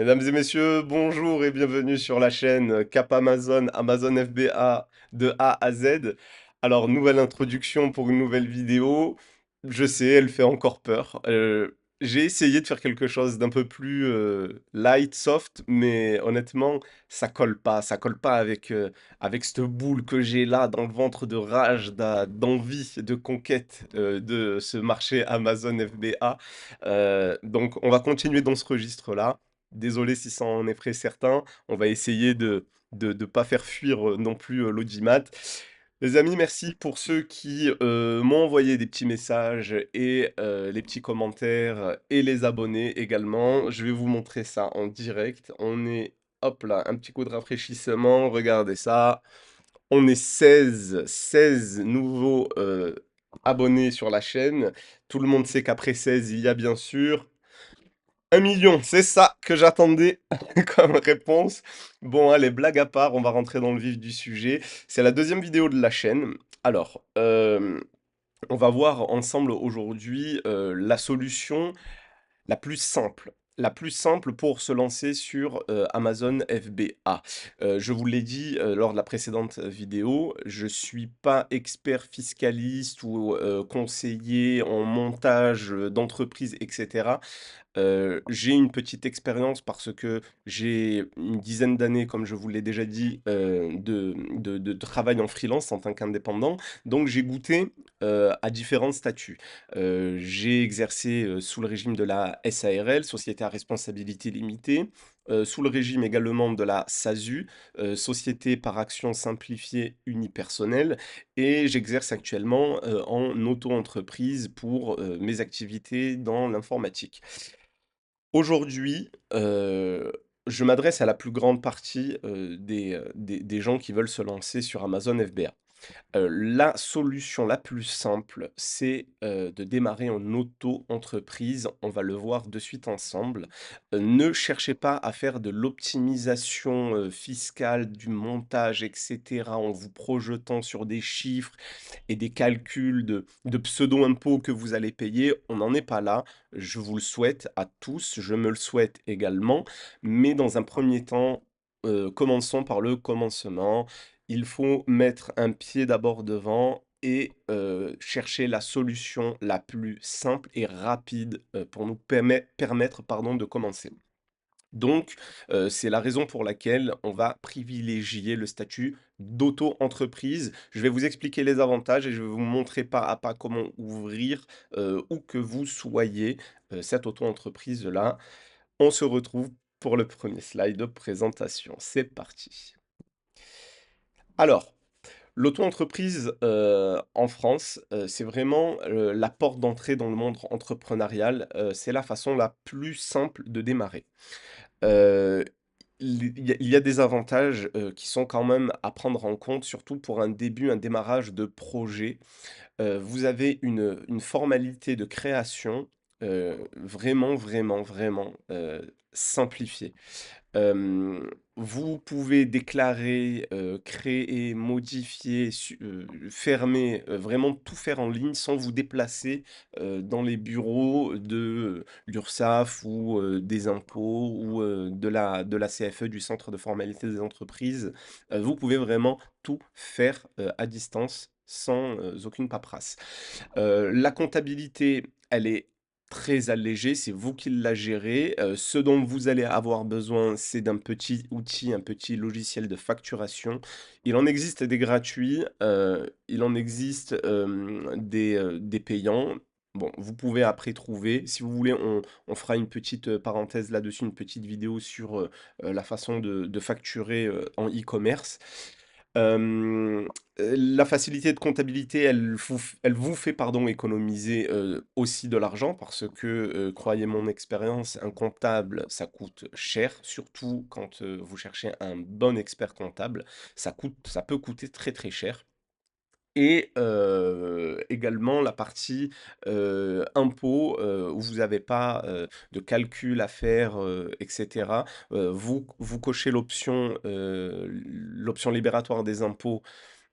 Mesdames et messieurs, bonjour et bienvenue sur la chaîne Cap Amazon, Amazon FBA de A à Z. Alors, nouvelle introduction pour une nouvelle vidéo. Je sais, elle fait encore peur. J'ai essayé de faire quelque chose d'un peu plus light, soft, mais honnêtement, ça colle pas. Ça colle pas avec cette boule que j'ai là dans le ventre de rage, d'envie, de conquête de ce marché Amazon FBA. Donc, on va continuer dans ce registre-là. Désolé si ça en effraie certains. On va essayer de pas faire fuir non plus l'audimat. Les amis, merci pour ceux qui m'ont envoyé des petits messages et les petits commentaires et les abonnés également. Je vais vous montrer ça en direct. On est, hop là, un petit coup de rafraîchissement. Regardez ça. On est 16 nouveaux abonnés sur la chaîne. Tout le monde sait qu'après 16, il y a bien sûr 1 million, c'est ça que j'attendais comme réponse. Bon, allez, blague à part, on va rentrer dans le vif du sujet. C'est la deuxième vidéo de la chaîne. Alors, on va voir ensemble aujourd'hui la solution la plus simple. La plus simple pour se lancer sur Amazon FBA. Je vous l'ai dit lors de la précédente vidéo, je suis pas expert fiscaliste ou conseiller en montage d'entreprise, etc. J'ai une petite expérience parce que j'ai une dizaine d'années, comme je vous l'ai déjà dit, de travail en freelance en tant qu'indépendant. Donc j'ai goûté à différents statuts. J'ai exercé sous le régime de la SARL, Société à responsabilité limitée, sous le régime également de la SASU, Société par action simplifiée unipersonnelle, et j'exerce actuellement en auto-entreprise pour mes activités dans l'informatique. Aujourd'hui, je m'adresse à la plus grande partie, des gens qui veulent se lancer sur Amazon FBA. La solution la plus simple, c'est, de démarrer en auto-entreprise. On va le voir de suite ensemble. Ne cherchez pas à faire de l'optimisation, fiscale, du montage et cetera, en vous projetant sur des chiffres et des calculs de pseudo-impôts que vous allez payer. On n'en est pas là. Je vous le souhaite à tous, je me le souhaite également. Mais dans un premier temps, commençons par le commencement. Il faut mettre un pied d'abord devant et chercher la solution la plus simple et rapide, pour nous permettre, pardon, de commencer. Donc, c'est la raison pour laquelle on va privilégier le statut d'auto-entreprise. Je vais vous expliquer les avantages et je vais vous montrer pas à pas comment ouvrir, où que vous soyez, cette auto-entreprise-là. On se retrouve pour le premier slide de présentation. C'est parti. Alors, l'auto-entreprise, en France, c'est vraiment, la porte d'entrée dans le monde entrepreneurial, c'est la façon la plus simple de démarrer. Heu, il y a des avantages, qui sont quand même à prendre en compte, surtout pour un début, un démarrage de projet. Vous avez une formalité de création, vraiment, vraiment, vraiment, simplifiée. Vous pouvez déclarer, créer, modifier, fermer, vraiment tout faire en ligne sans vous déplacer, dans les bureaux de l'URSSAF ou, des impôts ou, de la CFE, du Centre de formalité des entreprises. Vous pouvez vraiment tout faire, à distance sans, aucune paperasse. La comptabilité, elle est très allégée, c'est vous qui la gérez. Ce dont vous allez avoir besoin, c'est d'un petit outil, un petit logiciel de facturation. Il en existe des gratuits, il en existe, des payants. Bon, vous pouvez après trouver. Si vous voulez, on fera une petite, parenthèse là-dessus, une petite vidéo sur, la façon de facturer, en e-commerce. Hem, la facilité de comptabilité, elle vous fait, pardon, économiser, aussi de l'argent parce que, croyez mon expérience, un comptable, ça coûte cher, surtout quand, vous cherchez un bon expert comptable. Ça peut coûter très, très cher. Et également la partie, impôts, où vous n'avez pas, de calcul à faire, et cetera. Vous cochez l'option libératoire des impôts,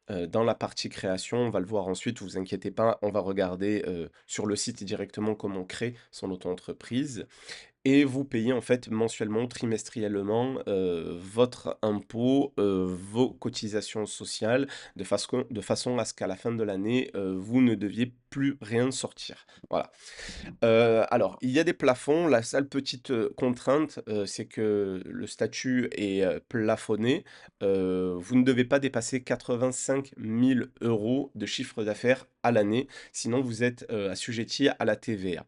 dans la partie création. On va le voir ensuite, vous inquiétez pas, on va regarder, sur le site directement comment on crée son auto-entreprise. et vous payez en fait mensuellement, trimestriellement, votre impôt, vos cotisations sociales de façon à ce qu'à la fin de l'année, vous ne deviez plus rien sortir. Voilà. Alors, il y a des plafonds. La seule petite, contrainte, c'est que le statut est, plafonné. Vous ne devez pas dépasser 85 000 € de chiffre d'affaires à l'année, sinon vous êtes, assujetti à la TVA.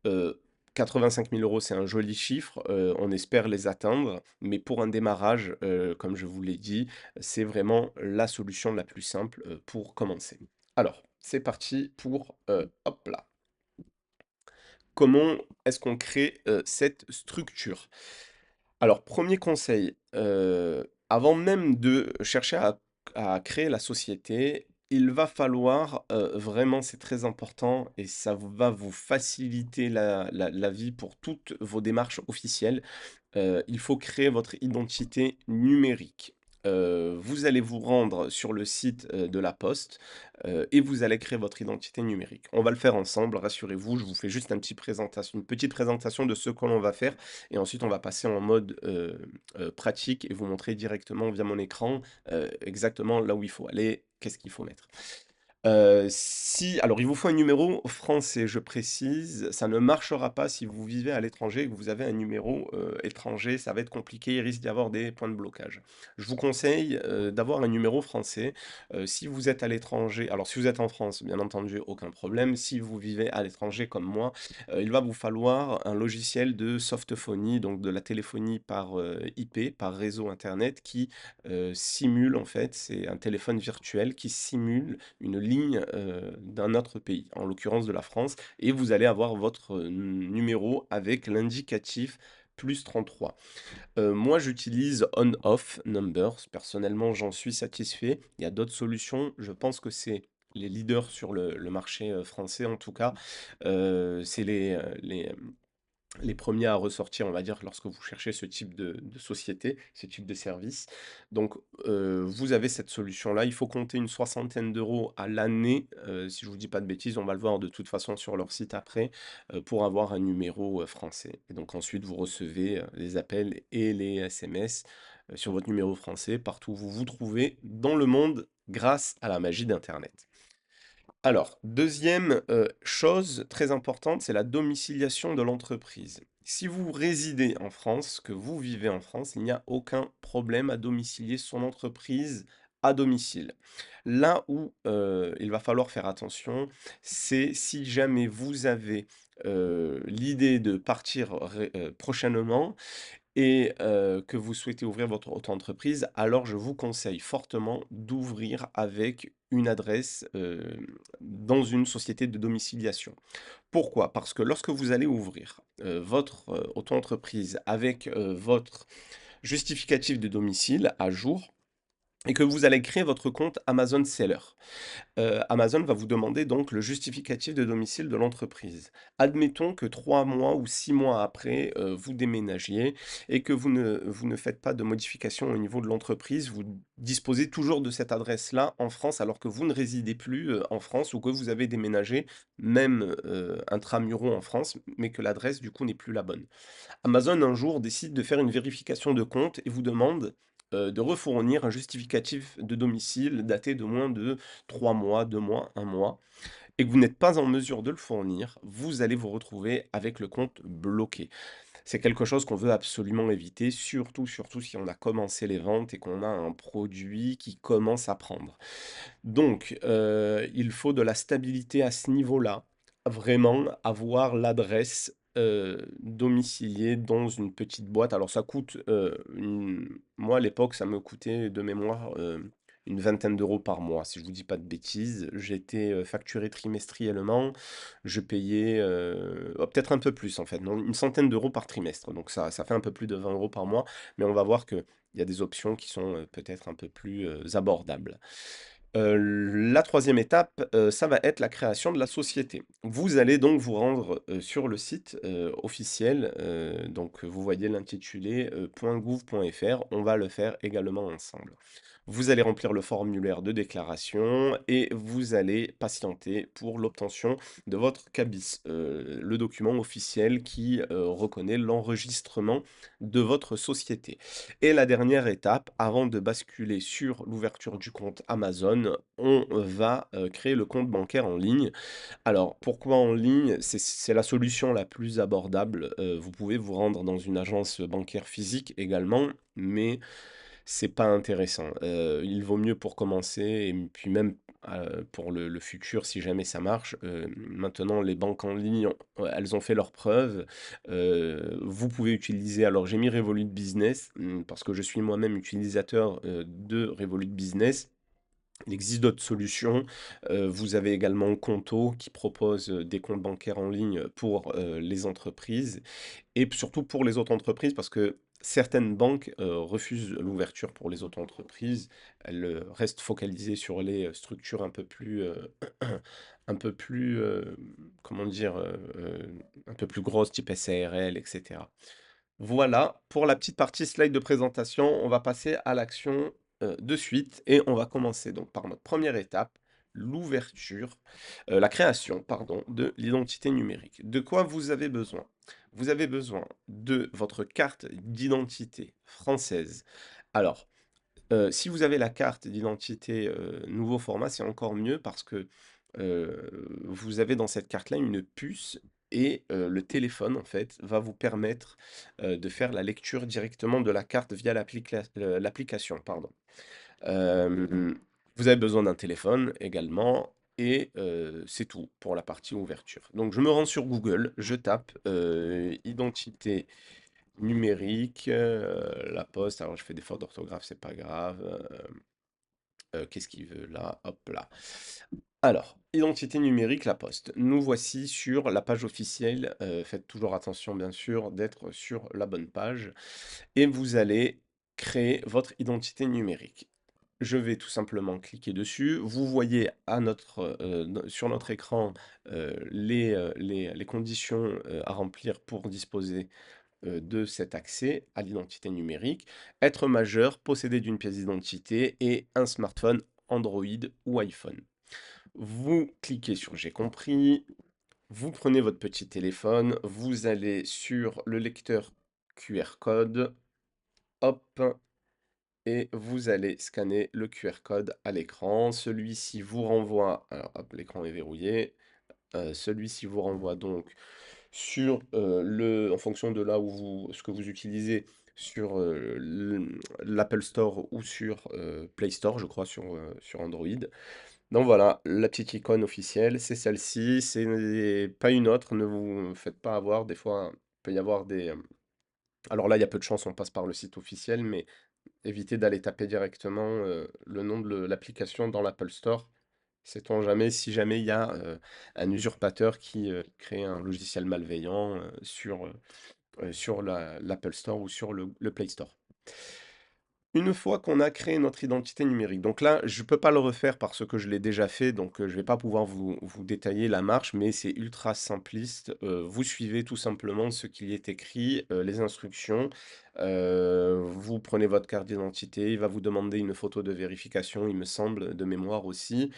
Heu, 85 000 €, c'est un joli chiffre, on espère les atteindre, mais pour un démarrage, comme je vous l'ai dit, c'est vraiment la solution la plus simple, pour commencer. Alors, c'est parti pour, hop là. Comment est-ce qu'on crée, cette structure? Alors, premier conseil, avant même de chercher à créer la société, il va falloir, vraiment, c'est très important et ça va vous faciliter la vie pour toutes vos démarches officielles. Il faut créer votre identité numérique. Vous allez vous rendre sur le site, de la Poste, et vous allez créer votre identité numérique. On va le faire ensemble, rassurez-vous, je vous fais juste une petite présentation de ce que l'on va faire et ensuite on va passer en mode, pratique et vous montrer directement via mon écran, exactement là où il faut aller, qu'est-ce qu'il faut mettre. Si alors il vous faut un numéro français, je précise, ça ne marchera pas si vous vivez à l'étranger et que vous avez un numéro, étranger, ça va être compliqué, il risque d'y avoir des points de blocage. Je vous conseille, d'avoir un numéro français, si vous êtes à l'étranger alors si vous êtes en France, bien entendu, aucun problème. Si vous vivez à l'étranger comme moi, il va vous falloir un logiciel de softphonie, donc de la téléphonie par, IP, par réseau internet qui, simule en fait, c'est un téléphone virtuel qui simule une ligne d'un autre pays, en l'occurrence de la France, et vous allez avoir votre numéro avec l'indicatif +33. Moi, j'utilise On-Off Numbers. Personnellement, j'en suis satisfait. Il y a d'autres solutions. Je pense que c'est les leaders sur le marché français, en tout cas. C'est les premiers à ressortir, on va dire, lorsque vous cherchez ce type de société, ce type de service. Donc, vous avez cette solution-là. Il faut compter une soixantaine d'euros à l'année, si je vous dis pas de bêtises, on va le voir de toute façon sur leur site après, pour avoir un numéro, français. Et donc ensuite, vous recevez, les appels et les SMS, sur votre numéro français, partout où vous vous trouvez dans le monde, grâce à la magie d'internet. Alors, deuxième chose très importante, c'est la domiciliation de l'entreprise. Si vous résidez en France, que vous vivez en France, il n'y a aucun problème à domicilier son entreprise à domicile. Là où il va falloir faire attention, c'est si jamais vous avez l'idée de partir prochainement et que vous souhaitez ouvrir votre auto-entreprise, alors je vous conseille fortement d'ouvrir avec une adresse, dans une société de domiciliation. Pourquoi? Parce que lorsque vous allez ouvrir, votre, auto-entreprise avec, votre justificatif de domicile à jour et que vous allez créer votre compte Amazon Seller. Amazon va vous demander donc le justificatif de domicile de l'entreprise. Admettons que 3 mois ou 6 mois après, vous déménagiez et que vous ne faites pas de modification au niveau de l'entreprise. Vous disposez toujours de cette adresse-là en France alors que vous ne résidez plus, en France ou que vous avez déménagé même, intramuros en France, mais que l'adresse du coup n'est plus la bonne. Amazon un jour décide de faire une vérification de compte et vous demande, de refournir un justificatif de domicile daté de moins de 3 mois, 2 mois, 1 mois et que vous n'êtes pas en mesure de le fournir, vous allez vous retrouver avec le compte bloqué. C'est quelque chose qu'on veut absolument éviter, surtout, surtout si on a commencé les ventes et qu'on a un produit qui commence à prendre. Donc, il faut de la stabilité à ce niveau-là. Vraiment avoir l'adresse, domiciliée dans une petite boîte. Alors ça coûte, moi à l'époque ça me coûtait de mémoire, une vingtaine d'euros par mois, si je vous dis pas de bêtises. J'étais, facturé trimestriellement, je payais, oh peut-être un peu plus en fait, non, une centaine d'euros par trimestre. Donc ça fait un peu plus de 20 € par mois, mais on va voir qu'il y a des options qui sont, peut-être un peu plus, abordables. La troisième étape, ça va être la création de la société. Vous allez donc vous rendre, sur le site, officiel, donc vous voyez l'intitulé, .gouv.fr. On va le faire également ensemble. Vous allez remplir le formulaire de déclaration et vous allez patienter pour l'obtention de votre CABIS, le document officiel qui reconnaît l'enregistrement de votre société. Et la dernière étape, avant de basculer sur l'ouverture du compte Amazon, on va créer le compte bancaire en ligne. Alors, pourquoi en ligne? C'est la solution la plus abordable. Vous pouvez vous rendre dans une agence bancaire physique également, mais c'est pas intéressant. Il vaut mieux pour commencer et puis même, pour le futur si jamais ça marche, maintenant les banques en ligne, elles ont fait leurs preuves. Vous pouvez utiliser alors j'ai mis Revolut Business, parce que je suis moi-même utilisateur, de Revolut Business. Il existe d'autres solutions. Vous avez également Conto qui propose, des comptes bancaires en ligne pour, les entreprises et surtout pour les autres entreprises, parce que certaines banques refusent l'ouverture pour les autres entreprises. Elles restent focalisées sur les structures un peu plus, comment dire, un peu plus grosses, type SARL, etc. Voilà pour la petite partie slide de présentation. On va passer à l'action de suite et on va commencer donc par notre première étape, l'ouverture, la création, pardon, de l'identité numérique. De quoi vous avez besoin? Vous avez besoin de votre carte d'identité française. Alors, si vous avez la carte d'identité, nouveau format, c'est encore mieux parce que, vous avez dans cette carte-là une puce et le téléphone, en fait, va vous permettre, de faire la lecture directement de la carte via l'application, pardon. Hem, Vous avez besoin d'un téléphone également et c'est tout pour la partie ouverture. Donc je me rends sur Google, je tape, identité numérique, La Poste. Alors je fais des fautes d'orthographe, c'est pas grave, qu'est-ce qu'il veut là? Hop là. Alors, identité numérique, La Poste. Nous voici sur la page officielle, faites toujours attention bien sûr d'être sur la bonne page et vous allez créer votre identité numérique. Je vais tout simplement cliquer dessus. Vous voyez sur notre écran les conditions à remplir pour disposer de cet accès à l'identité numérique. Être majeur, posséder d'une pièce d'identité et un smartphone Android ou iPhone. Vous cliquez sur J'ai compris, vous prenez votre petit téléphone, vous allez sur le lecteur QR code, hop, et vous allez scanner le QR code à l'écran. Celui-ci vous renvoie, alors hop, l'écran est verrouillé. Celui-ci vous renvoie donc sur en fonction de là où ce que vous utilisez, sur l'Apple Store ou sur Play Store, je crois, sur Android. Donc voilà, la petite icône officielle, c'est celle-ci, c'est pas une autre, ne vous faites pas avoir. Des fois, il peut y avoir des. Alors là, il y a peu de chance, on passe par le site officiel, mais évitez d'aller taper directement le nom de l'application dans l'Apple Store. Sait-on jamais si jamais il y a un usurpateur qui crée un logiciel malveillant sur l'Apple Store ou sur le Play Store. Une fois qu'on a créé notre identité numérique, donc là, je ne peux pas le refaire parce que je l'ai déjà fait, donc je ne vais pas pouvoir vous détailler la marche, mais c'est ultra simpliste. Vous suivez tout simplement ce qu'il y est écrit, les instructions. Vous prenez votre carte d'identité, il va vous demander une photo de vérification, il me semble, de mémoire aussi.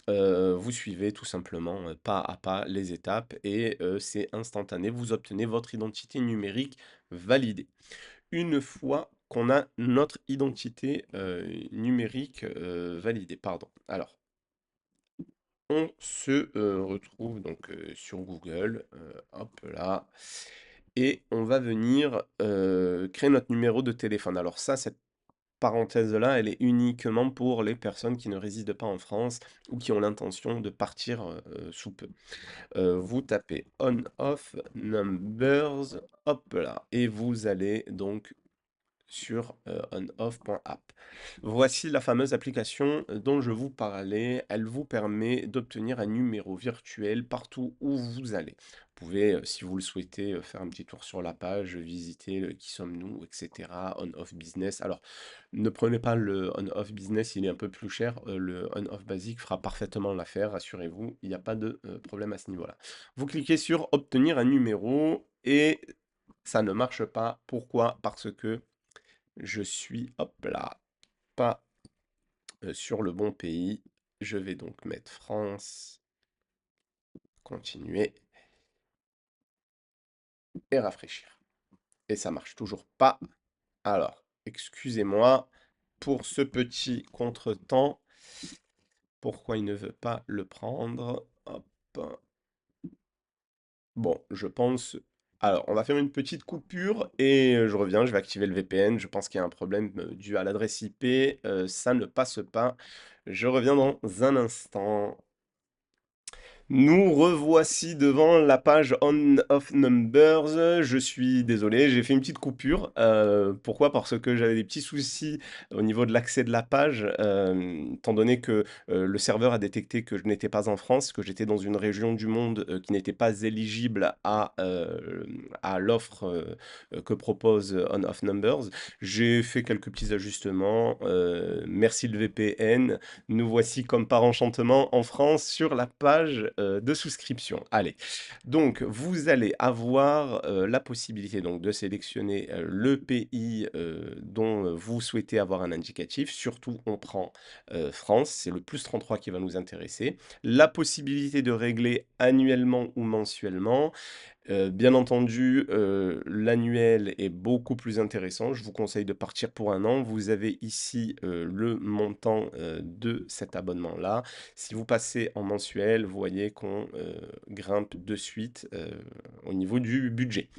Vous suivez tout simplement pas à pas les étapes et c'est instantané. Vous obtenez votre identité numérique validée. Une fois qu'on a notre identité numérique validée, pardon. Alors, on se retrouve donc sur Google, hop là, et on va venir créer notre numéro de téléphone. Alors ça, cette parenthèse-là, elle est uniquement pour les personnes qui ne résident pas en France ou qui ont l'intention de partir sous peu. Vous tapez on-off numbers, hop là, et vous allez donc sur onoff.app. Voici la fameuse application dont je vous parlais. Elle vous permet d'obtenir un numéro virtuel partout où vous allez. Vous pouvez, si vous le souhaitez, faire un petit tour sur la page, visiter qui sommes-nous, etc. On-off business. Alors, ne prenez pas le on-off business, il est un peu plus cher. Le on-off basique fera parfaitement l'affaire, rassurez-vous, il n'y a pas de problème à ce niveau-là. Vous cliquez sur obtenir un numéro et ça ne marche pas. Pourquoi? Parce que je suis, hop là, pas sur le bon pays. Je vais donc mettre France, continuer et rafraîchir. Et ça marche toujours pas. Alors, excusez-moi pour ce petit contretemps. Pourquoi il ne veut pas le prendre? Hop. Bon, je pense. Alors, on va faire une petite coupure et je reviens. Je vais activer le VPN. Je pense qu'il y a un problème dû à l'adresse IP. Ça ne passe pas. Je reviens dans un instant. Nous revoici devant la page On-Off Numbers. Je suis désolé, j'ai fait une petite coupure. Pourquoi? Parce que j'avais des petits soucis au niveau de l'accès de la page, étant donné que le serveur a détecté que je n'étais pas en France, que j'étais dans une région du monde qui n'était pas éligible à l'offre que propose On-Off Numbers. J'ai fait quelques petits ajustements. Merci le VPN. Nous voici comme par enchantement en France sur la page de souscription. Allez, donc vous allez avoir la possibilité donc de sélectionner le pays dont vous souhaitez avoir un indicatif. Surtout, on prend France, c'est le +33 qui va nous intéresser. La possibilité de régler annuellement ou mensuellement. Bien entendu, l'annuel est beaucoup plus intéressant. Je vous conseille de partir pour un an. Vous avez ici, le montant, de cet abonnement-là. Si vous passez en mensuel, vous voyez qu'on, grimpe de suite, au niveau du budget.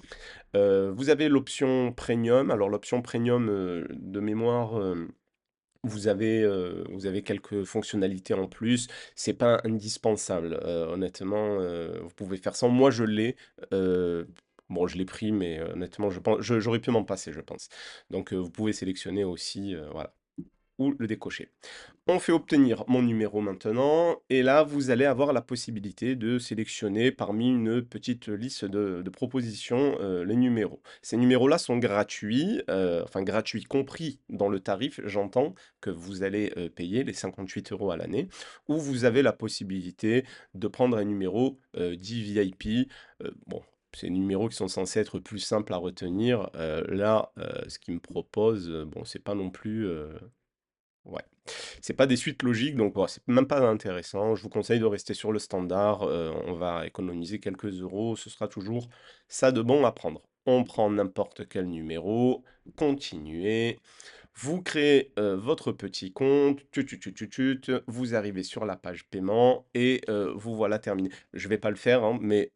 Vous avez l'option premium. Alors l'option premium, de mémoire, vous avez quelques fonctionnalités en plus, c'est pas indispensable, honnêtement, vous pouvez faire sans. Moi, je l'ai, bon, je l'ai pris, mais honnêtement, j'aurais pu m'en passer, je pense. Donc, vous pouvez sélectionner aussi, voilà, ou le décocher. On fait obtenir mon numéro maintenant, et là, vous allez avoir la possibilité de sélectionner parmi une petite liste de propositions les numéros. Ces numéros-là sont gratuits, enfin gratuits compris dans le tarif, j'entends, que vous allez payer, les 58 € à l'année, ou vous avez la possibilité de prendre un numéro dit VIP. Bon, ces numéros qui sont censés être plus simples à retenir, là, ce qu'ils me proposent, bon, c'est pas non plus... ouais. C'est pas des suites logiques, donc voilà, c'est même pas intéressant. Je vous conseille de rester sur le standard. On va économiser quelques euros. Ce sera toujours ça de bon à prendre. On prend n'importe quel numéro. Continuer. Vous créez votre petit compte, vous arrivez sur la page paiement et vous voilà terminé. Je vais pas le faire, hein, mais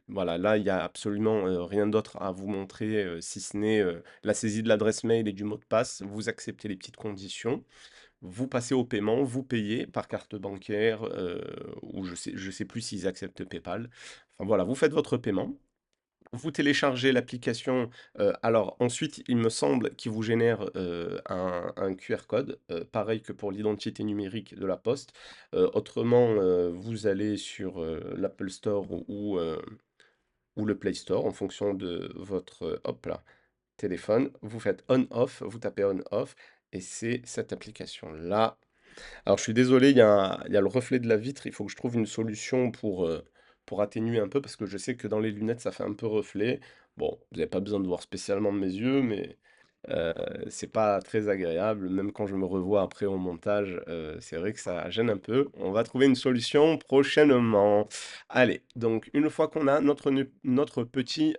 voilà, là, il y a absolument rien d'autre à vous montrer si ce n'est la saisie de l'adresse mail et du mot de passe. Vous acceptez les petites conditions, vous passez au paiement, vous payez par carte bancaire ou je sais plus s'ils acceptent PayPal. Enfin voilà, vous faites votre paiement. Vous téléchargez l'application, alors ensuite, il me semble qu'il vous génère, un QR code, pareil que pour l'identité numérique de la poste. Autrement, vous allez sur, l'Apple Store ou le Play Store en fonction de votre, hop là, téléphone. Vous faites on off, vous tapez on off et c'est cette application-là. Alors je suis désolé, il y a le reflet de la vitre, il faut que je trouve une solution pour atténuer un peu, parce que je sais que dans les lunettes, ça fait un peu reflet. Bon, vous n'avez pas besoin de voir spécialement de mes yeux, mais euh, c'est pas très agréable. Même quand je me revois après au montage, c'est vrai que ça gêne un peu. On va trouver une solution prochainement. Allez, donc une fois qu'on a notre petit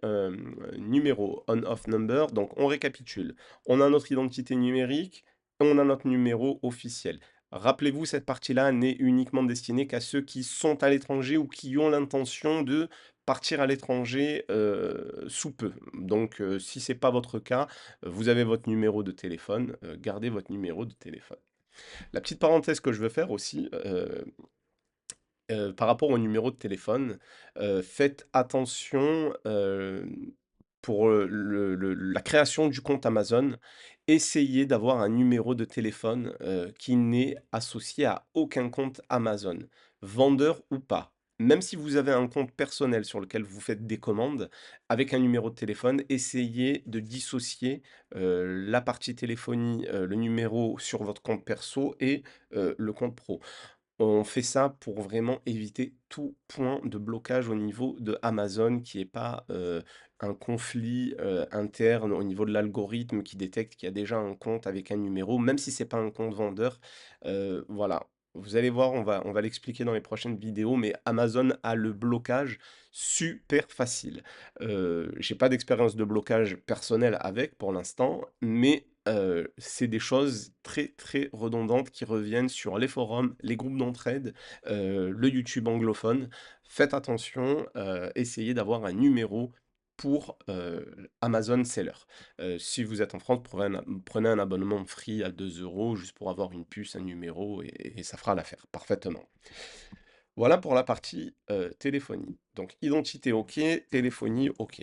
numéro on-off number, donc on récapitule. On a notre identité numérique, on a notre numéro officiel. Rappelez-vous, cette partie-là n'est uniquement destinée qu'à ceux qui sont à l'étranger ou qui ont l'intention de partir à l'étranger sous peu. Donc, si c'est pas votre cas, vous avez votre numéro de téléphone, gardez votre numéro de téléphone. La petite parenthèse que je veux faire aussi, par rapport au numéro de téléphone, faites attention, pour, la création du compte Amazon, essayez d'avoir un numéro de téléphone, qui n'est associé à aucun compte Amazon, vendeur ou pas. Même si vous avez un compte personnel sur lequel vous faites des commandes, avec un numéro de téléphone, essayez de dissocier, la partie téléphonie, le numéro sur votre compte perso et le compte pro. On fait ça pour vraiment éviter tout point de blocage au niveau de Amazon, qui est pas, un conflit, interne au niveau de l'algorithme qui détecte qu'il y a déjà un compte avec un numéro, même si c'est pas un compte vendeur. Voilà. Vous allez voir, on va l'expliquer dans les prochaines vidéos, mais Amazon a le blocage super facile. J'ai pas d'expérience de blocage personnelle avec pour l'instant, mais c'est des choses très, très redondantes qui reviennent sur les forums, les groupes d'entraide, le YouTube anglophone. Faites attention, essayez d'avoir un numéro pour, Amazon Seller. Si vous êtes en France, prenez un abonnement free à 2 € juste pour avoir une puce, un numéro et ça fera l'affaire parfaitement. Voilà pour la partie, téléphonie. Donc identité OK, téléphonie OK.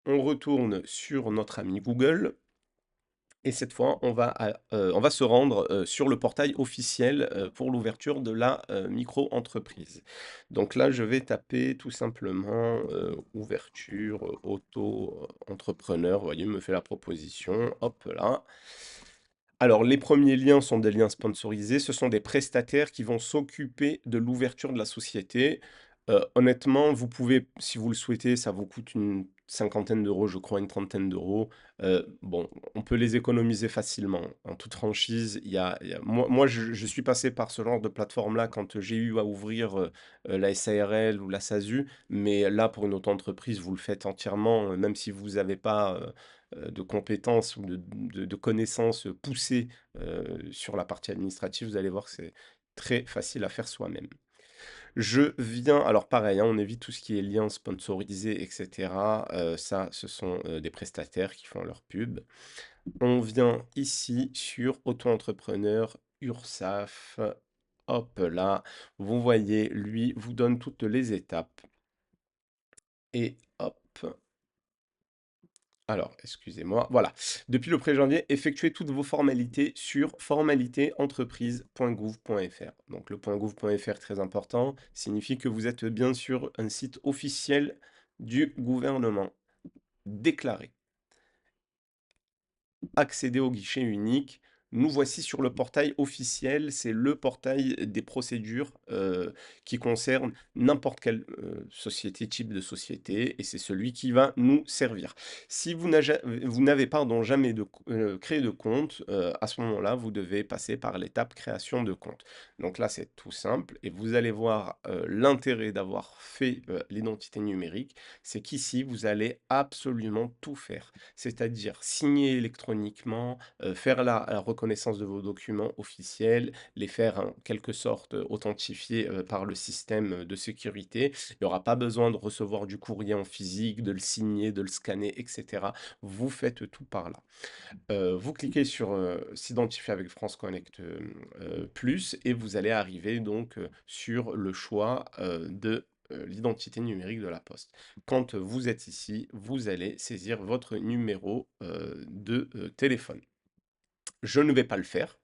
On retourne sur notre ami Google et cette fois on va se rendre, sur le portail officiel, pour l'ouverture de la, micro-entreprise. Donc là, je vais taper tout simplement, ouverture, auto-entrepreneur. Vous voyez, il me fait la proposition, hop là. Alors, les premiers liens sont des liens sponsorisés. Ce sont des prestataires qui vont s'occuper de l'ouverture de la société. Honnêtement, vous pouvez, si vous le souhaitez, ça vous coûte une cinquantaine d'euros, je crois, une trentaine d'euros. Bon, on peut les économiser facilement. En toute franchise, moi, je suis passé par ce genre de plateforme-là quand j'ai eu à ouvrir la SARL ou la SASU. Mais là, pour une auto-entreprise, vous le faites entièrement, même si vous n'avez pas de compétences ou de connaissances poussées sur la partie administrative, vous allez voir que c'est très facile à faire soi-même. Je viens, alors pareil, hein, on évite tout ce qui est liens sponsorisés, etc. Ça, ce sont des prestataires qui font leur pub. On vient ici sur auto-entrepreneur, URSAF. Hop là, vous voyez, lui vous donne toutes les étapes. Et hop, alors, excusez-moi, voilà. Depuis le 1er janvier, effectuez toutes vos formalités sur formalitéentreprise.gouv.fr. Donc le .gouv.fr, très important, signifie que vous êtes bien sur un site officiel du gouvernement. Déclaré. Accéder au guichet unique. Nous voici sur le portail officiel, c'est le portail des procédures qui concerne n'importe quelle société, type de société, et c'est celui qui va nous servir. Si vous n'avez pardon, jamais créé de compte, à ce moment-là, vous devez passer par l'étape création de compte. Donc là, c'est tout simple, et vous allez voir l'intérêt d'avoir fait l'identité numérique, c'est qu'ici, vous allez absolument tout faire, c'est-à-dire signer électroniquement, faire la reconnaissance de vos documents officiels, les faire en quelque sorte authentifier par le système de sécurité. Il n'y aura pas besoin de recevoir du courrier en physique, de le signer, de le scanner, etc. Vous faites tout par là. Vous cliquez sur s'identifier avec France Connect Plus et vous allez arriver donc sur le choix de l'identité numérique de la Poste. Quand vous êtes ici, vous allez saisir votre numéro de téléphone. Je ne vais pas le faire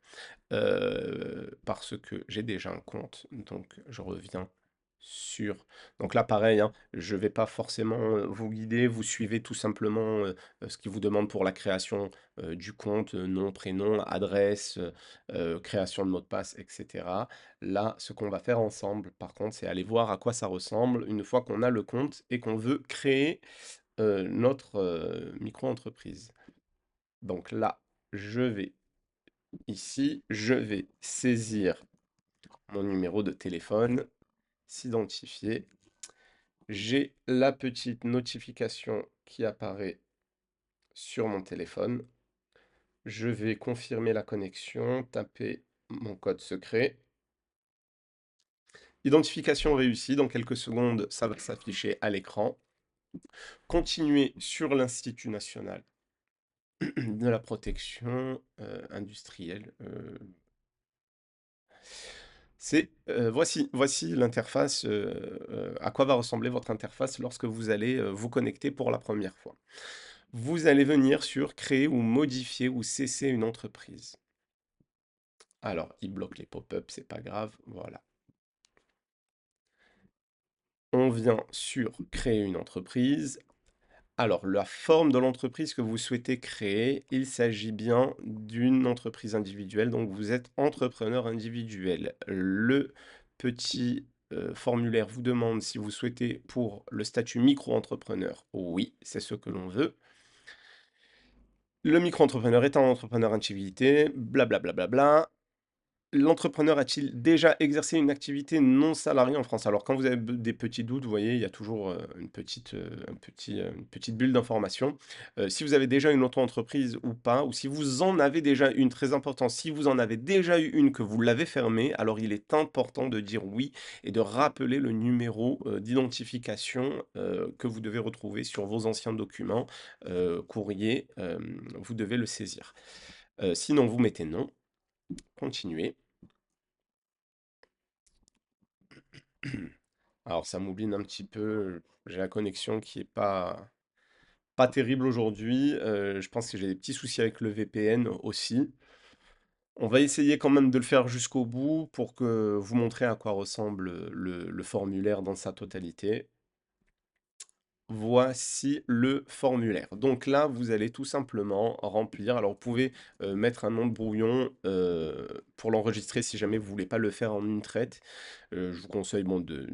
parce que j'ai déjà un compte, donc je reviens sur donc là pareil, hein, je vais pas forcément, vous guider, vous suivez tout simplement, ce qu'il vous demande pour la création, du compte, nom, prénom, adresse, création de mot de passe et cetera. Là, ce qu'on va faire ensemble, par contre, c'est aller voir à quoi ça ressemble une fois qu'on a le compte et qu'on veut créer, notre, micro-entreprise. Donc là, je vais ici, je vais saisir mon numéro de téléphone, s'identifier. J'ai la petite notification qui apparaît sur mon téléphone. Je vais confirmer la connexion, taper mon code secret. Identification réussie, dans quelques secondes, ça va s'afficher à l'écran. Continuer sur l'Institut national de la protection industrielle. Voici l'interface, à quoi va ressembler votre interface lorsque vous allez vous connecter pour la première fois. Vous allez venir sur créer ou modifier ou cesser une entreprise. Alors, il bloque les pop-up, c'est pas grave, voilà. On vient sur créer une entreprise. Alors, la forme de l'entreprise que vous souhaitez créer, il s'agit bien d'une entreprise individuelle, donc vous êtes entrepreneur individuel. Le petit formulaire vous demande si vous souhaitez pour le statut micro-entrepreneur. Oui, c'est ce que l'on veut. Le micro-entrepreneur est un entrepreneur en activité, blablabla. L'entrepreneur a-t-il déjà exercé une activité non salariée en France? Alors, quand vous avez des petits doutes, vous voyez, il y a toujours une petite bulle d'information. Si vous avez déjà une auto-entreprise ou pas, ou si vous en avez déjà une, très important, si vous en avez déjà eu une, que vous l'avez fermée, alors il est important de dire oui et de rappeler le numéro d'identification que vous devez retrouver sur vos anciens documents, courrier, vous devez le saisir. Sinon, vous mettez non, continuez. Alors ça m'oublie un petit peu, j'ai la connexion qui est pas terrible aujourd'hui. Je pense que j'ai des petits soucis avec le VPN aussi. On va essayer quand même de le faire jusqu'au bout pour que vous montrer à quoi ressemble le formulaire dans sa totalité. Voici le formulaire. Donc là, vous allez tout simplement remplir. Alors, vous pouvez mettre un nom de brouillon pour l'enregistrer si jamais vous voulez pas le faire en une traite. Je vous conseille bon, de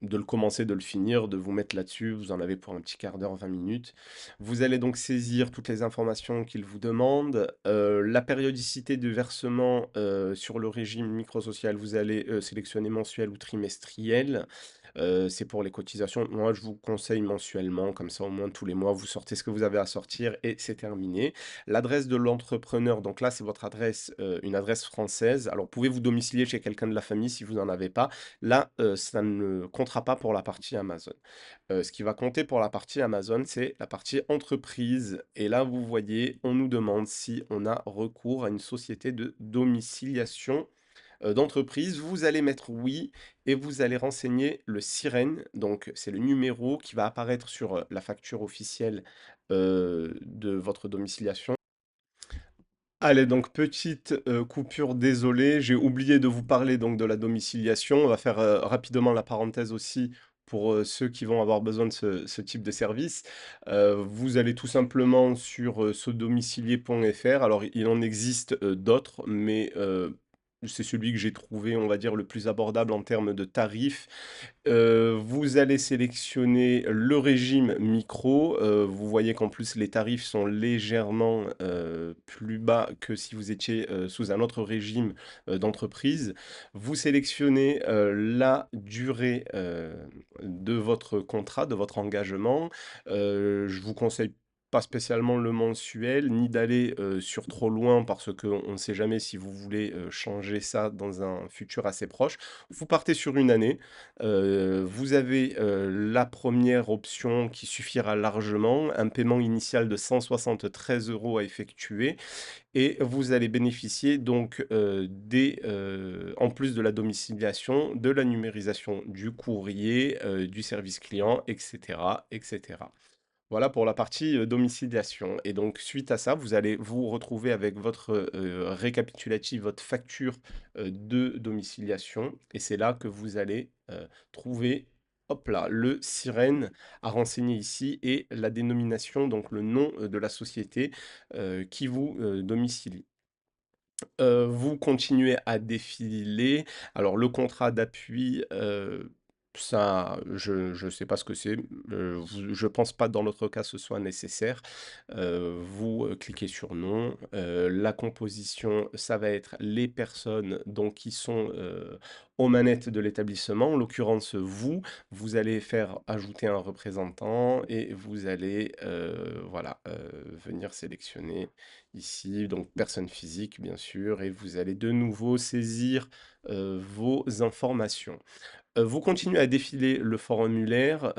le commencer, de le finir, de vous mettre là-dessus. Vous en avez pour un petit quart d'heure, 20 minutes. Vous allez donc saisir toutes les informations qu'il vous demande. La périodicité de versement sur le régime microsocial, vous allez sélectionner mensuel ou trimestriel. C'est pour les cotisations. Moi, je vous conseille mensuellement, comme ça au moins tous les mois, vous sortez ce que vous avez à sortir et c'est terminé. L'adresse de l'entrepreneur, donc là, c'est votre adresse, une adresse française. Alors, pouvez vous domicilier chez quelqu'un de la famille si vous n'en avez pas. Là, ça ne comptera pas pour la partie Amazon. Ce qui va compter pour la partie Amazon, c'est la partie entreprise. Et là, vous voyez, on nous demande si on a recours à une société de domiciliation d'entreprise, vous allez mettre oui et vous allez renseigner le SIREN, donc c'est le numéro qui va apparaître sur la facture officielle de votre domiciliation. Allez, donc petite coupure, désolé, j'ai oublié de vous parler donc de la domiciliation. On va faire rapidement la parenthèse aussi pour ceux qui vont avoir besoin de ce type de service. Vous allez tout simplement sur sodomicilier.fr. Alors, il en existe d'autres, mais c'est celui que j'ai trouvé, on va dire, le plus abordable en termes de tarifs. Vous allez sélectionner le régime micro. Vous voyez qu'en plus les tarifs sont légèrement plus bas que si vous étiez sous un autre régime d'entreprise. Vous sélectionnez la durée de votre contrat, de votre engagement. Je vous conseille pas spécialement le mensuel, ni d'aller sur trop loin parce qu'on ne sait jamais si vous voulez changer ça dans un futur assez proche. Vous partez sur une année. Vous avez la première option qui suffira largement, un paiement initial de 173 € à effectuer et vous allez bénéficier donc en plus de la domiciliation, de la numérisation du courrier, du service client, etc., etc. Voilà pour la partie domiciliation. Et donc, suite à ça, vous allez vous retrouver avec votre récapitulatif, votre facture de domiciliation. Et c'est là que vous allez trouver, hop là, le sirène à renseigner ici et la dénomination, donc le nom de la société qui vous domicilie. Vous continuez à défiler. Alors le contrat d'appui, ça, je sais pas ce que c'est, je pense pas dans notre cas ce soit nécessaire. Vous, cliquez sur non. La composition, ça va être les personnes donc qui sont, aux manettes de l'établissement. En l'occurrence vous allez faire ajouter un représentant et vous allez, voilà, venir sélectionner ici, donc personne physique bien sûr, et vous allez de nouveau saisir vos informations. Vous continuez à défiler le formulaire.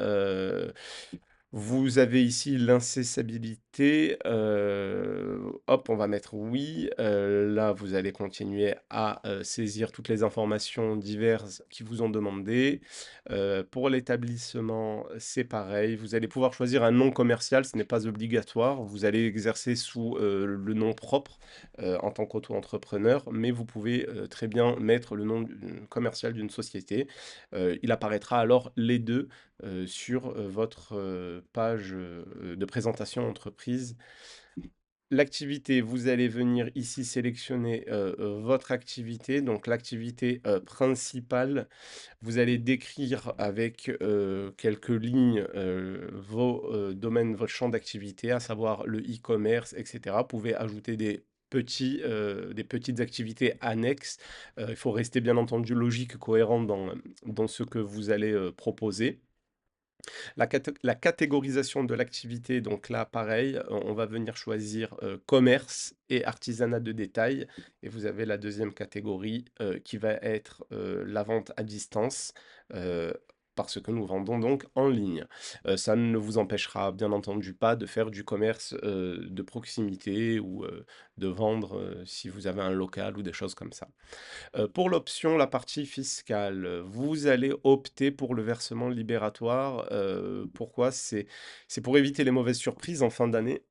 Vous avez ici l'incessabilité. Hop, on va mettre oui. Là, vous allez continuer à saisir toutes les informations diverses qui vous ont demandé. Pour l'établissement, c'est pareil. Vous allez pouvoir choisir un nom commercial, ce n'est pas obligatoire. Vous allez exercer sous le nom propre en tant qu'auto-entrepreneur, mais vous pouvez très bien mettre le nom commercial d'une société. Il apparaîtra alors les deux sur votre page de présentation entreprise. L'activité, vous allez venir ici sélectionner votre activité, donc l'activité principale. Vous allez décrire avec quelques lignes vos domaines, votre champ d'activité, à savoir le e-commerce, etc. Vous pouvez ajouter des petites activités annexes. Il faut rester bien entendu logique, cohérent dans ce que vous allez proposer. La catégorisation de l'activité, donc là, pareil, on va venir choisir commerce et artisanat de détail. Et vous avez la deuxième catégorie qui va être la vente à distance. euh, Parce que nous vendons donc en ligne. Ça ne vous empêchera bien entendu pas de faire du commerce de proximité ou de vendre si vous avez un local ou des choses comme ça. Pour l'option, la partie fiscale, vous allez opter pour le versement libératoire. Pourquoi? C'est pour éviter les mauvaises surprises en fin d'année.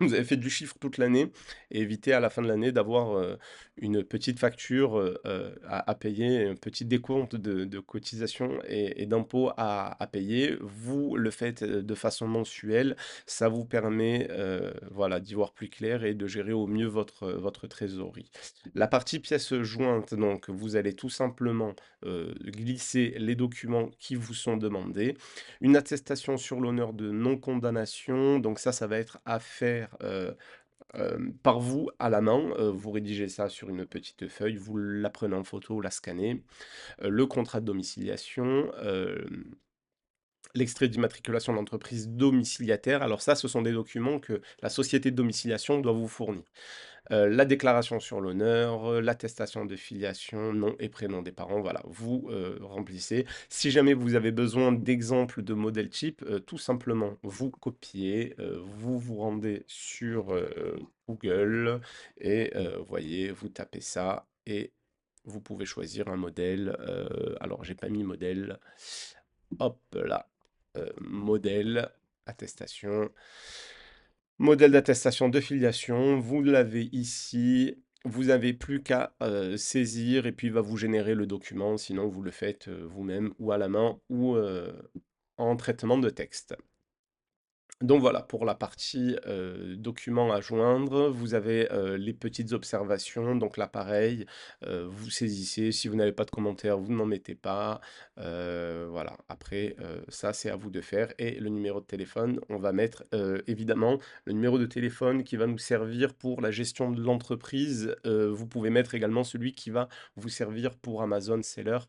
Vous avez fait du chiffre toute l'année et éviter à la fin de l'année d'avoir une petite facture à payer, un petit décompte de cotisations et d'impôts à payer. Vous le faites de façon mensuelle. Ça vous permet voilà, d'y voir plus clair et de gérer au mieux votre trésorerie. La partie pièces jointes, donc, vous allez tout simplement glisser les documents qui vous sont demandés. Une attestation sur l'honneur de non-condamnation, donc ça va être à faire par vous à la main. Vous rédigez ça sur une petite feuille, vous la prenez en photo, la scannez. Le contrat de domiciliation, l'extrait d'immatriculation d'entreprise domiciliataire. Alors ça, ce sont des documents que la société de domiciliation doit vous fournir. La déclaration sur l'honneur, l'attestation de filiation, nom et prénom des parents, voilà, vous remplissez. Si jamais vous avez besoin d'exemples de modèles type, tout simplement, vous copiez, vous vous rendez sur Google et voyez, vous tapez ça et vous pouvez choisir un modèle. Alors, j'ai pas mis modèle. Hop là, modèle, attestation. Modèle d'attestation de filiation, vous l'avez ici. Vous n'avez plus qu'à saisir et puis il va vous générer le document. Sinon, vous le faites vous-même ou à la main ou en traitement de texte. Donc voilà, pour la partie documents à joindre, vous avez les petites observations, donc là pareil, vous saisissez, si vous n'avez pas de commentaires, vous n'en mettez pas, voilà, après ça c'est à vous de faire, et le numéro de téléphone, on va mettre évidemment le numéro de téléphone qui va nous servir pour la gestion de l'entreprise, vous pouvez mettre également celui qui va vous servir pour Amazon Seller,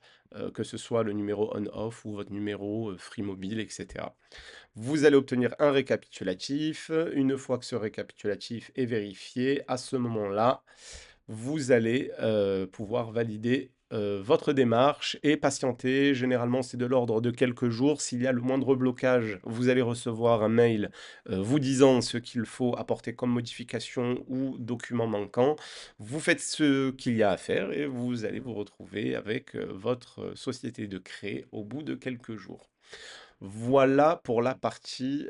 que ce soit le numéro on-off ou votre numéro Free Mobile, etc. Vous allez obtenir un récapitulatif. Une fois que ce récapitulatif est vérifié, à ce moment-là, vous allez pouvoir valider votre démarche et patienter. Généralement, c'est de l'ordre de quelques jours. S'il y a le moindre blocage, vous allez recevoir un mail vous disant ce qu'il faut apporter comme modification ou document manquant. Vous faites ce qu'il y a à faire et vous allez vous retrouver avec votre société de créer au bout de quelques jours. Voilà pour la partie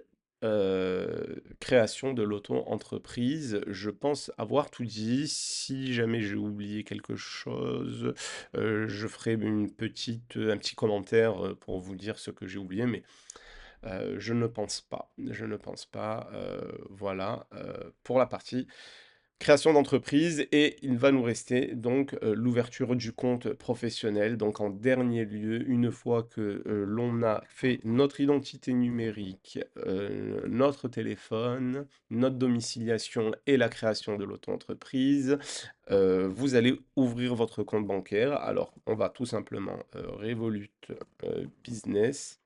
création de l'auto-entreprise. Je pense avoir tout dit. Si jamais j'ai oublié quelque chose, je ferai un petit commentaire pour vous dire ce que j'ai oublié, mais je ne pense pas. Je ne pense pas. Voilà pour la partie création d'entreprise et il va nous rester donc l'ouverture du compte professionnel. Donc en dernier lieu, une fois que l'on a fait notre identité numérique, notre téléphone, notre domiciliation et la création de l'auto-entreprise, vous allez ouvrir votre compte bancaire. Alors on va tout simplement Revolut Business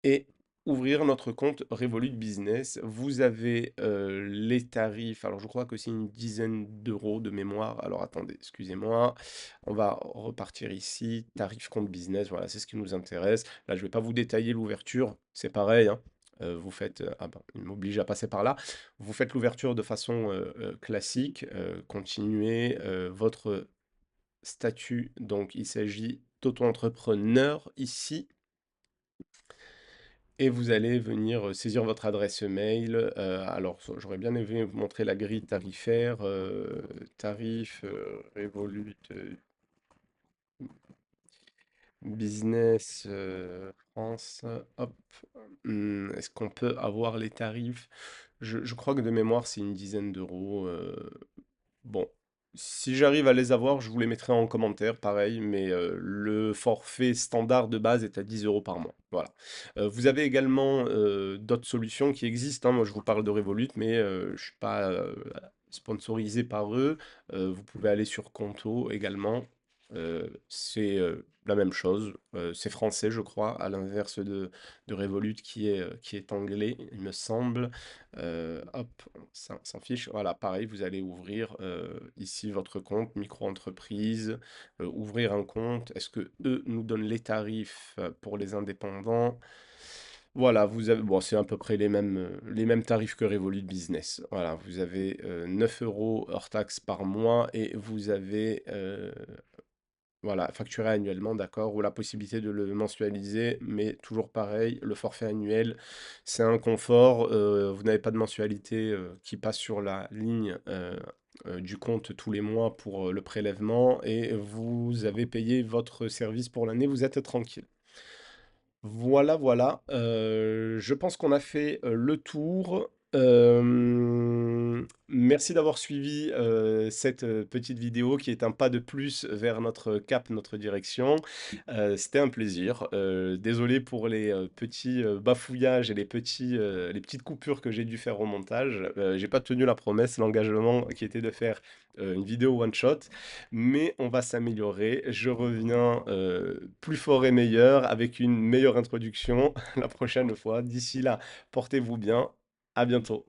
et ouvrir notre compte Revolut Business. Vous avez les tarifs, alors je crois que c'est une dizaine d'euros de mémoire. Alors attendez, excusez-moi, on va repartir ici, tarif compte business, voilà, c'est ce qui nous intéresse. Là, je ne vais pas vous détailler l'ouverture, c'est pareil, hein. Vous faites, ah ben, il m'oblige à passer par là. Vous faites l'ouverture de façon classique, continuez votre statut, donc il s'agit d'auto-entrepreneur ici. Et vous allez venir saisir votre adresse mail. Alors, j'aurais bien aimé vous montrer la grille tarifaire. Tarif Revolut Business France. Hop. Est-ce qu'on peut avoir les tarifs? Je crois que de mémoire, c'est une dizaine d'euros. Bon, si j'arrive à les avoir, je vous les mettrai en commentaire, pareil, mais le forfait standard de base est à 10 euros par mois. Voilà. Vous avez également d'autres solutions qui existent, hein. Moi, je vous parle de Revolut, mais je ne suis pas sponsorisé par eux. Vous pouvez aller sur Conto également. C'est la même chose. C'est français, je crois, à l'inverse de Revolut qui est anglais, il me semble. Hop, ça s'en fiche. Voilà, pareil, vous allez ouvrir ici votre compte micro-entreprise, ouvrir un compte. Est-ce que eux nous donnent les tarifs pour les indépendants? Voilà, vous avez, bon, c'est à peu près les mêmes tarifs que Revolut Business. Voilà, vous avez 9 euros hors taxe par mois et vous avez voilà, facturé annuellement, d'accord, ou la possibilité de le mensualiser, mais toujours pareil, le forfait annuel, c'est un confort, vous n'avez pas de mensualité qui passe sur la ligne du compte tous les mois pour le prélèvement, et vous avez payé votre service pour l'année, vous êtes tranquille. Voilà, voilà. Je pense qu'on a fait le tour. Merci d'avoir suivi cette petite vidéo qui est un pas de plus vers notre cap, notre direction. C'était un plaisir. Désolé pour les petits bafouillages et les petites coupures que j'ai dû faire au montage. J'ai pas tenu la promesse, l'engagement qui était de faire une vidéo one shot, mais on va s'améliorer. Je reviens plus fort et meilleur avec une meilleure introduction la prochaine fois. D'ici là, portez-vous bien. À bientôt.